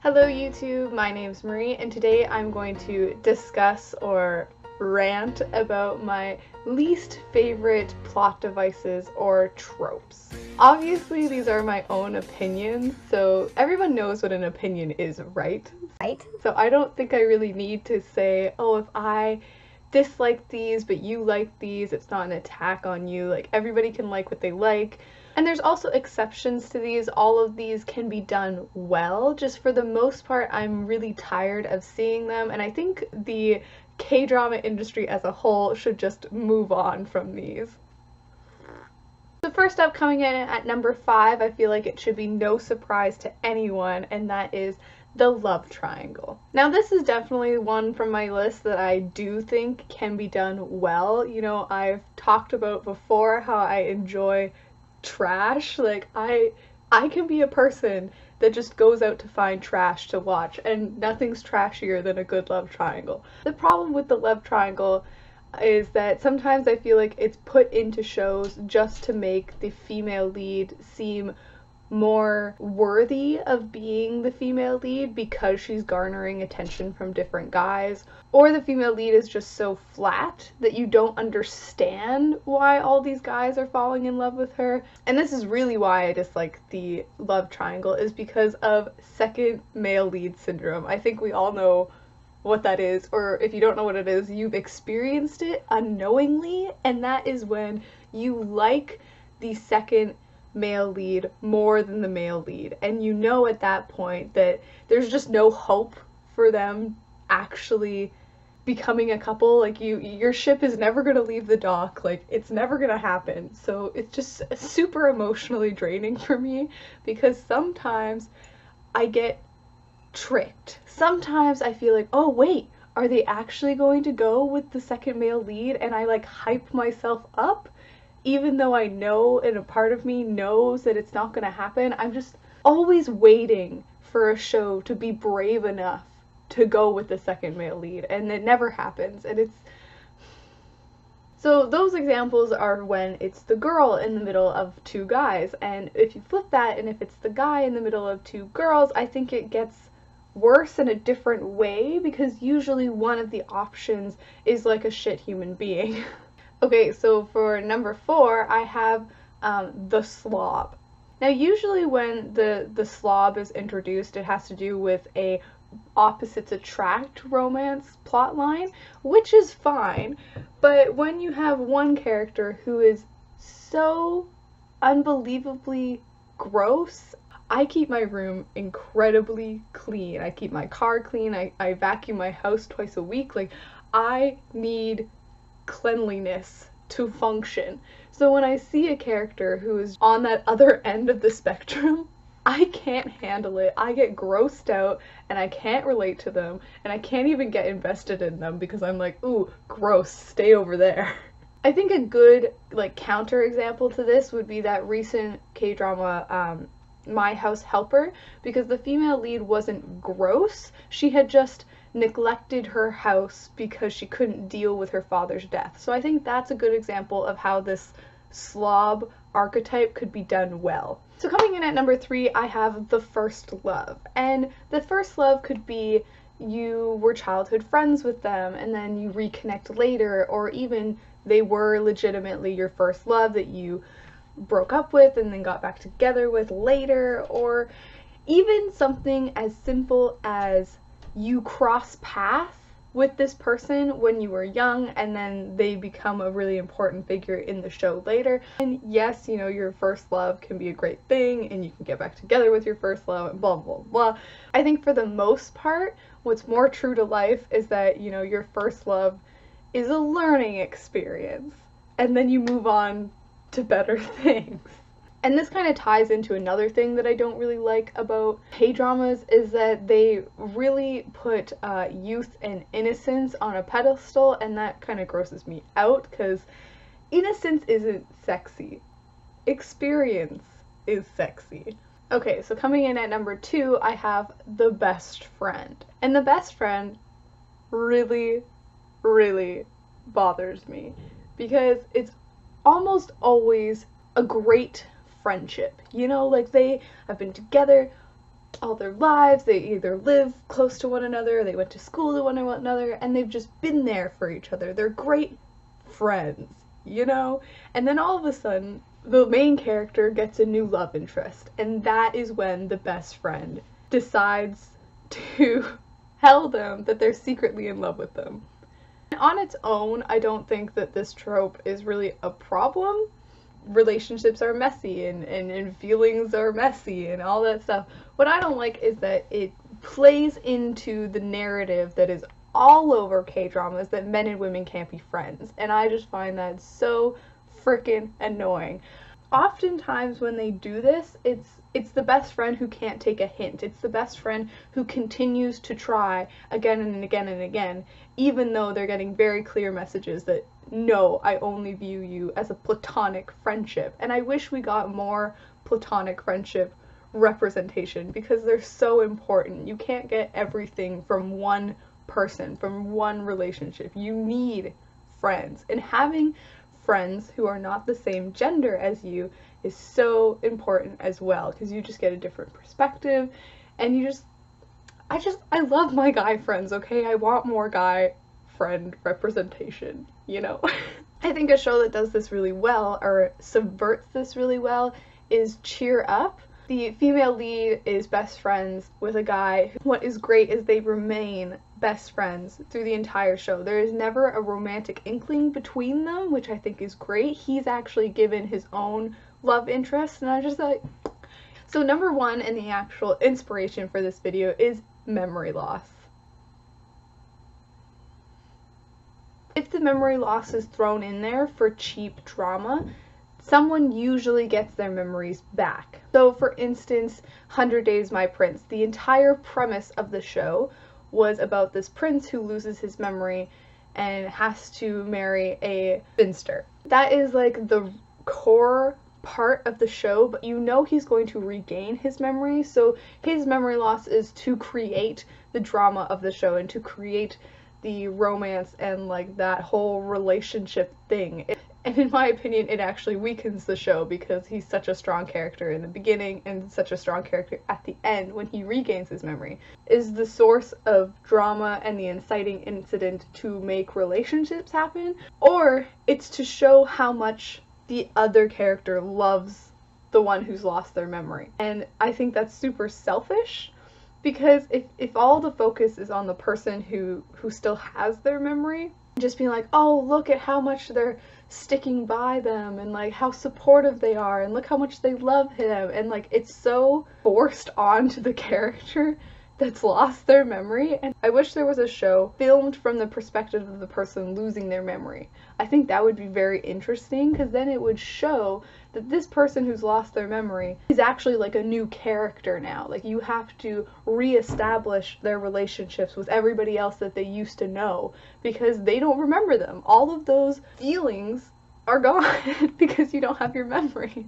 Hello YouTube, my name's Marie, and today I'm going to discuss or rant about my least favorite plot devices or tropes. Obviously these are my own opinions, so everyone knows what an opinion is, right? So I don't think I really need to say, oh, if I dislike these but you like these, it's not an attack on you. Like, everybody can like what they like. And there's also exceptions to these. All of these can be done well. Just for the most part, I'm really tired of seeing them, and I think the K-drama industry as a whole should just move on from these. So first up, coming in at number 5, I feel like it should be no surprise to anyone, and that is the love triangle. Now this is definitely one from my list that I do think can be done well. You know, I've talked about before how I enjoy trash. Like, I can be a person that just goes out to find trash to watch, and nothing's trashier than a good love triangle. The problem with the love triangle is that sometimes I feel like it's put into shows just to make the female lead seem more worthy of being the female lead because she's garnering attention from different guys, or the female lead is just so flat that you don't understand why all these guys are falling in love with her. And this is really why I dislike the love triangle, is because of second male lead syndrome. I think we all know what that is, or if you don't know what it is, you've experienced it unknowingly, and that is when you like the second male lead more than the male lead, and you know at that point that there's just no hope for them actually becoming a couple. Like, your ship is never gonna leave the dock, like, it's never gonna happen. So it's just super emotionally draining for me, because sometimes I get tricked. Sometimes I feel like, oh wait, are they actually going to go with the second male lead, and I like hype myself up even though I know, and a part of me knows that it's not gonna happen. I'm just always waiting for a show to be brave enough to go with the second male lead, and it never happens, and it's... So those examples are when it's the girl in the middle of two guys, and if you flip that and if it's the guy in the middle of two girls, I think it gets worse in a different way, because usually one of the options is like a shit human being. Okay, so for number 4, I have the slob. Now usually when the slob is introduced, it has to do with a opposites attract romance plotline, which is fine, but when you have one character who is so unbelievably gross, I keep my room incredibly clean. I keep my car clean, I vacuum my house twice a week. Like, I need cleanliness to function. So when I see a character who is on that other end of the spectrum, I can't handle it. I get grossed out and I can't relate to them, and I can't even get invested in them because I'm like, ooh, gross, stay over there. I think a good like counter example to this would be that recent K-drama My House Helper, because the female lead wasn't gross, she had just neglected her house because she couldn't deal with her father's death. So I think that's a good example of how this slob archetype could be done well. So coming in at number 3, I have the first love. And the first love could be you were childhood friends with them and then you reconnect later, or even they were legitimately your first love that you broke up with and then got back together with later, or even something as simple as you cross paths with this person when you were young and then they become a really important figure in the show later. And yes, you know, your first love can be a great thing and you can get back together with your first love and blah blah blah. I think for the most part, what's more true to life is that, you know, your first love is a learning experience and then you move on to better things. And this kind of ties into another thing that I don't really like about K-dramas, is that they really put youth and innocence on a pedestal, and that kind of grosses me out, because innocence isn't sexy. Experience is sexy. Okay, so coming in at number 2, I have the best friend. And the best friend really, really bothers me, because it's almost always a great friendship. You know, like, they have been together all their lives. They either live close to one another, they went to school to one another, and they've just been there for each other. They're great friends, you know? And then all of a sudden, the main character gets a new love interest, and that is when the best friend decides to tell them that they're secretly in love with them. On its own, I don't think that this trope is really a problem. Relationships are messy and feelings are messy and all that stuff. What I don't like is that it plays into the narrative that is all over K-dramas that men and women can't be friends, and I just find that so freaking annoying. Oftentimes when they do this, it's the best friend who can't take a hint. It's the best friend who continues to try again and again and again, even though they're getting very clear messages that, no, I only view you as a platonic friendship. And I wish we got more platonic friendship representation, because they're so important. You can't get everything from one person, from one relationship. You need friends. And having friends who are not the same gender as you is so important as well, because you just get a different perspective, and I love my guy friends, okay? I want more guy friend representation, you know? I think a show that does this really well, or subverts this really well, is Cheer Up. The female lead is best friends with a guy. What is great is they remain best friends through the entire show. There is never a romantic inkling between them, which I think is great. He's actually given his own love interest, and I'm just like... So number one, and the actual inspiration for this video, is memory loss. If the memory loss is thrown in there for cheap drama, someone usually gets their memories back. So for instance, 100 Days My Prince, the entire premise of the show was about this prince who loses his memory and has to marry a spinster. That is like the core part of the show, but you know he's going to regain his memory, so his memory loss is to create the drama of the show and to create the romance and like that whole relationship thing. And in my opinion, it actually weakens the show, because he's such a strong character in the beginning and such a strong character at the end when he regains his memory. Is the source of drama and the inciting incident to make relationships happen? Or it's to show how much the other character loves the one who's lost their memory? And I think that's super selfish, because if all the focus is on the person who still has their memory, just being like, oh, look at how much they're sticking by them, and like how supportive they are, and look how much they love him, and like it's so forced onto the character that's lost their memory. And I wish there was a show filmed from the perspective of the person losing their memory. I think that would be very interesting, because then it would show that this person who's lost their memory is actually like a new character now. Like, you have to re-establish their relationships with everybody else that they used to know, because they don't remember them. All of those feelings are gone because you don't have your memories.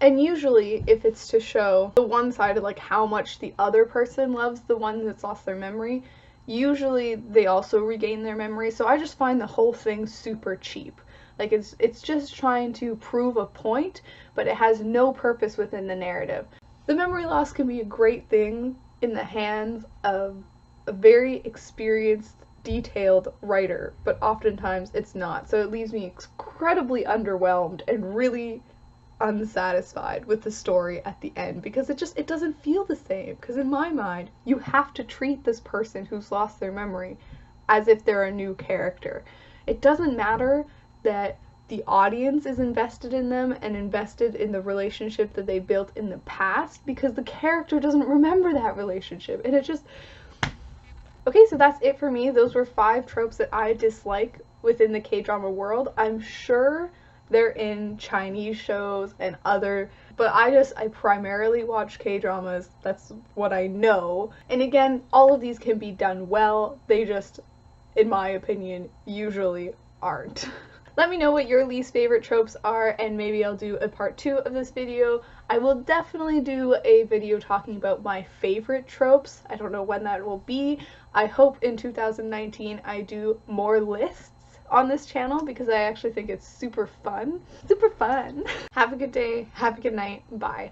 And usually, if it's to show the one side of like how much the other person loves the one that's lost their memory, usually they also regain their memory. So I just find the whole thing super cheap. Like, it's just trying to prove a point, but it has no purpose within the narrative. The memory loss can be a great thing in the hands of a very experienced, detailed writer, but oftentimes it's not. So it leaves me incredibly underwhelmed and really unsatisfied with the story at the end, because it doesn't feel the same. Because in my mind, you have to treat this person who's lost their memory as if they're a new character. It doesn't matter that the audience is invested in them and invested in the relationship that they built in the past, because the character doesn't remember that relationship, and it just... Okay, so that's it for me. Those were 5 tropes that I dislike within the K-drama world. I'm sure they're in Chinese shows and other, but I primarily watch K-dramas. That's what I know. And again, all of these can be done well. They just, in my opinion, usually aren't. Let me know what your least favorite tropes are, and maybe I'll do a part 2 of this video. I will definitely do a video talking about my favorite tropes. I don't know when that will be. I hope in 2019 I do more lists on this channel, because I actually think it's super fun. Super fun! Have a good day, have a good night, bye.